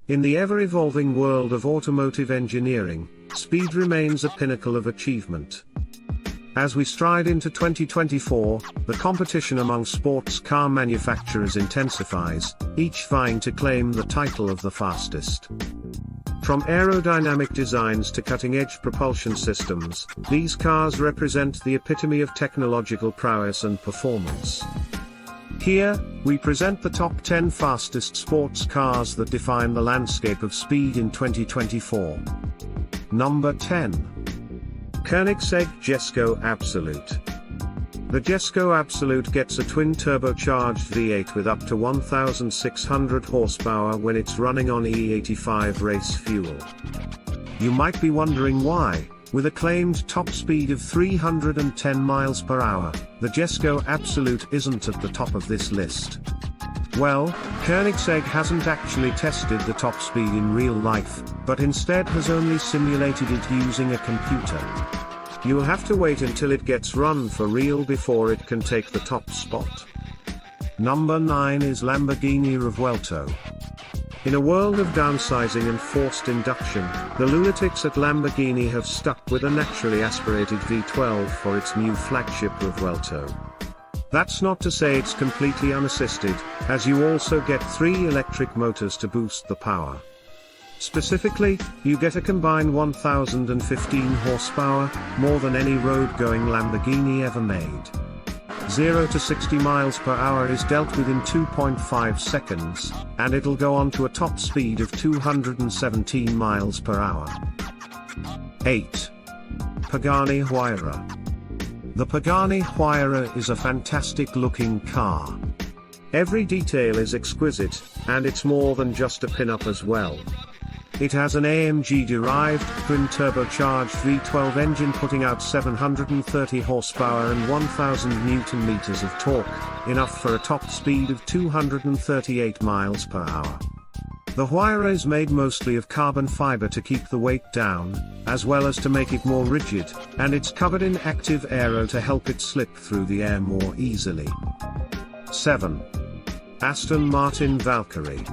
In the ever-evolving world of automotive engineering, speed remains a pinnacle of achievement. As we stride into 2024, the competition among sports car manufacturers intensifies, each vying to claim the title of the fastest. From aerodynamic designs to cutting-edge propulsion systems, these cars represent the epitome of technological prowess and performance. Here, we present the top 10 fastest sports cars that define the landscape of speed in 2024. Number 10. Koenigsegg Jesco Absolute. The Jesco Absolute gets a twin-turbocharged V8 with up to 1,600 horsepower when it's running on E85 race fuel. You might be wondering why, with a claimed top speed of 310 miles per hour, the Jesco Absolute isn't at the top of this list. Well, Koenigsegg hasn't actually tested the top speed in real life, but instead has only simulated it using a computer. You'll have to wait until it gets run for real before it can take the top spot. Number 9 is Lamborghini Revuelto. In a world of downsizing and forced induction, the lunatics at Lamborghini have stuck with a naturally aspirated V12 for its new flagship Revuelto. That's not to say it's completely unassisted, as you also get 3 electric motors to boost the power. Specifically, you get a combined 1,015 horsepower, more than any road-going Lamborghini ever made. 0 to 60 miles per hour is dealt with in 2.5 seconds, and it'll go on to a top speed of 217 miles per hour. 8. Pagani Huayra. The Pagani Huayra is a fantastic-looking car. Every detail is exquisite, and it's more than just a pin-up as well. It has an AMG-derived, twin-turbocharged V12 engine putting out 730 horsepower and 1,000 Newton-meters of torque, enough for a top speed of 238 miles per hour. The Huayra is made mostly of carbon fiber to keep the weight down, as well as to make it more rigid, and it's covered in active aero to help it slip through the air more easily. 7. Aston Martin Valkyrie.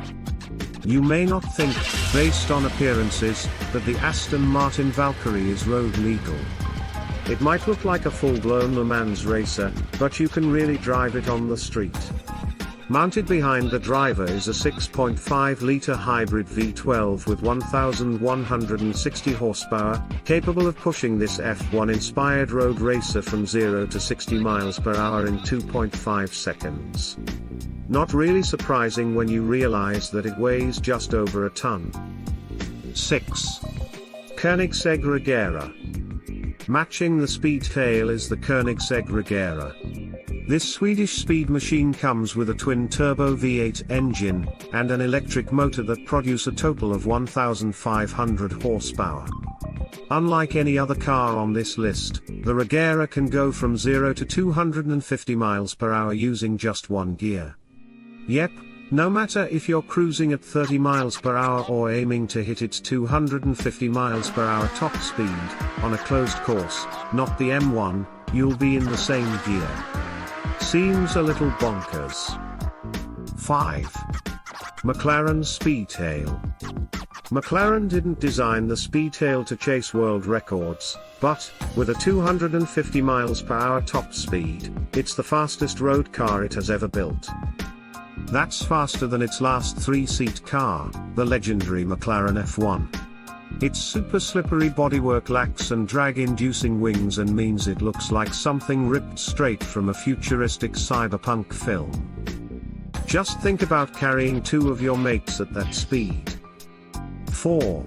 You may not think, based on appearances, that the Aston Martin Valkyrie is road legal. It might look like a full-blown Le Mans racer, but you can really drive it on the street. Mounted behind the driver is a 6.5-litre hybrid V12 with 1,160 horsepower, capable of pushing this F1-inspired road racer from 0 to 60 miles per hour in 2.5 seconds. Not really surprising when you realize that it weighs just over a ton. 6. Koenigsegg Regera. Matching the Speedtail is the Koenigsegg Regera. This Swedish speed machine comes with a twin-turbo V8 engine, and an electric motor that produce a total of 1,500 horsepower. Unlike any other car on this list, the Regera can go from 0 to 250 miles per hour using just one gear. Yep, no matter if you're cruising at 30 miles per hour or aiming to hit its 250 miles per hour top speed, on a closed course, not the M1, you'll be in the same gear. Seems a little bonkers. 5. McLaren Speedtail. McLaren didn't design the Speedtail to chase world records, but, with a 250 miles per hour top speed, it's the fastest road car it has ever built. That's faster than its last 3-seat car, the legendary McLaren F1. Its super slippery bodywork lacks and drag-inducing wings and means it looks like something ripped straight from a futuristic cyberpunk film. Just think about carrying 2 of your mates at that speed. 4.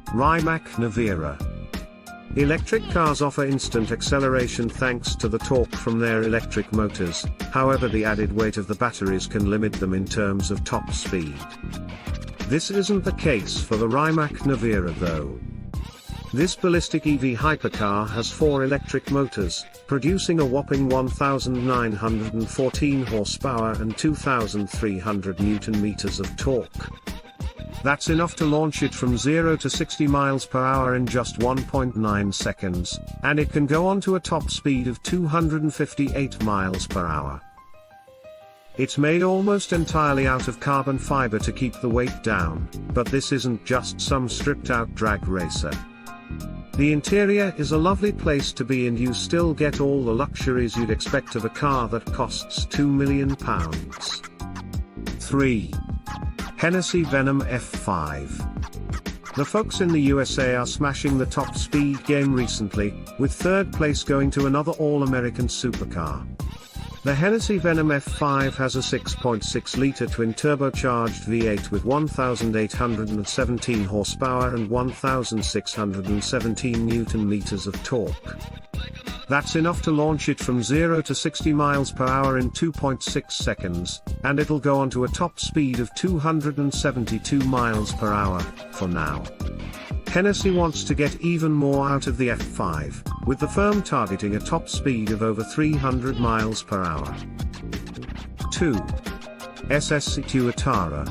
Ryac NAA. Electric cars offer instant acceleration thanks to the torque from their electric motors, however the added weight of the batteries can limit them in terms of top speed. This isn't the case for the Ryac NAA though. This Ballistic EV hypercar has 4 electric motors, producing a whopping 1,914 horsepower and 2,300 Newton-meters of torque. That's enough to launch it from 0 to 60 miles per hour in just 1.9 seconds, and it can go on to a top speed of 258 miles per hour. It's made almost entirely out of carbon fiber to keep the weight down, but this isn't just some stripped-out drag racer. The interior is a lovely place to be, and you still get all the luxuries you'd expect of a car that costs £2 million. 3. Hennessy Venom F5. The folks in the USA are smashing the top speed game recently, with third place going to another all-American supercar. The Hennessy Venom F5 has a 6.6-litre twin-turbocharged V8 with 1,817 horsepower and 1,617 Newton-meters of torque. That's enough to launch it from 0 to 60 miles per hour in 2.6 seconds, and it'll go on to a top speed of 272 miles per hour, for now. Hennessy wants to get even more out of the F5, with the firm targeting a top speed of over 300 miles per hour. 2. SSC2 Atara.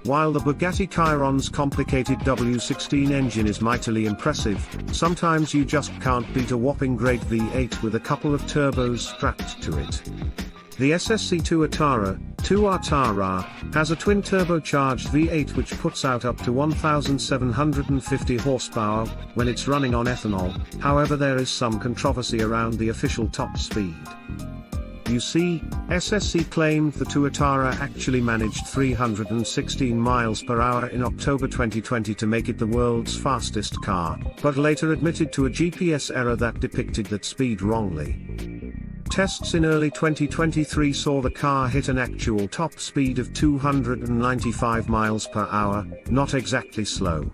While the Bugatti Chiron's complicated W16 engine is mightily impressive, sometimes you just can't beat a whopping great V8 with a couple of turbos strapped to it. The SSC2 Atara has a twin-turbocharged V8 which puts out up to 1,750 horsepower when it's running on ethanol. However, there is some controversy around the official top speed. You see, SSC claimed the Atara actually managed 316 miles per hour in October 2020 to make it the world's fastest car, but later admitted to a GPS error that depicted that speed wrongly. Tests in early 2023 saw the car hit an actual top speed of 295 miles per hour, not exactly slow.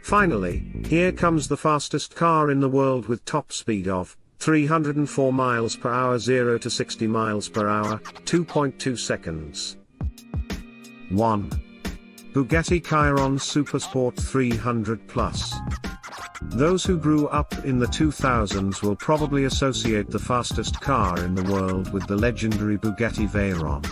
Finally, here comes the fastest car in the world with top speed of 304 miles per hour, 0 to 60 miles per hour, 2.2 seconds. 1. Bugatti Chiron Supersport 300 Plus. Those who grew up in the 2000s will probably associate the fastest car in the world with the legendary Bugatti Veyron.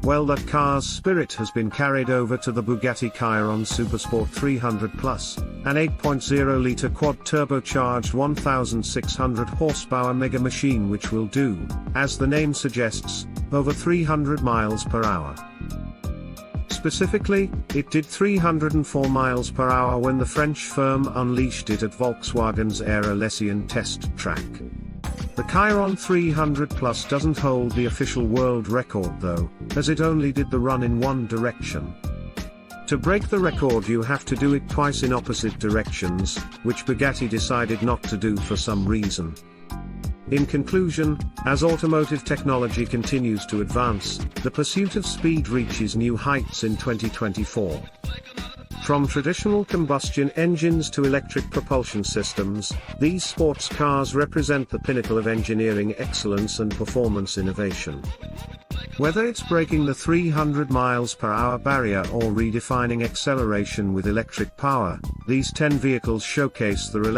Well, that car's spirit has been carried over to the Bugatti Chiron Supersport 300 Plus, an 8.0-litre quad-turbocharged 1,600 horsepower mega machine which will do, as the name suggests, over 300 miles per hour. Specifically, it did 304 miles per hour when the French firm unleashed it at Volkswagen's Aero-Lessian test track. The Chiron 300 Plus doesn't hold the official world record though, as it only did the run in one direction. To break the record you have to do it twice in opposite directions, which Bugatti decided not to do for some reason. In conclusion, as automotive technology continues to advance, the pursuit of speed reaches new heights in 2024. From traditional combustion engines to electric propulsion systems, these sports cars represent the pinnacle of engineering excellence and performance innovation. Whether it's breaking the 300 miles per hour barrier or redefining acceleration with electric power, these 10 vehicles showcase the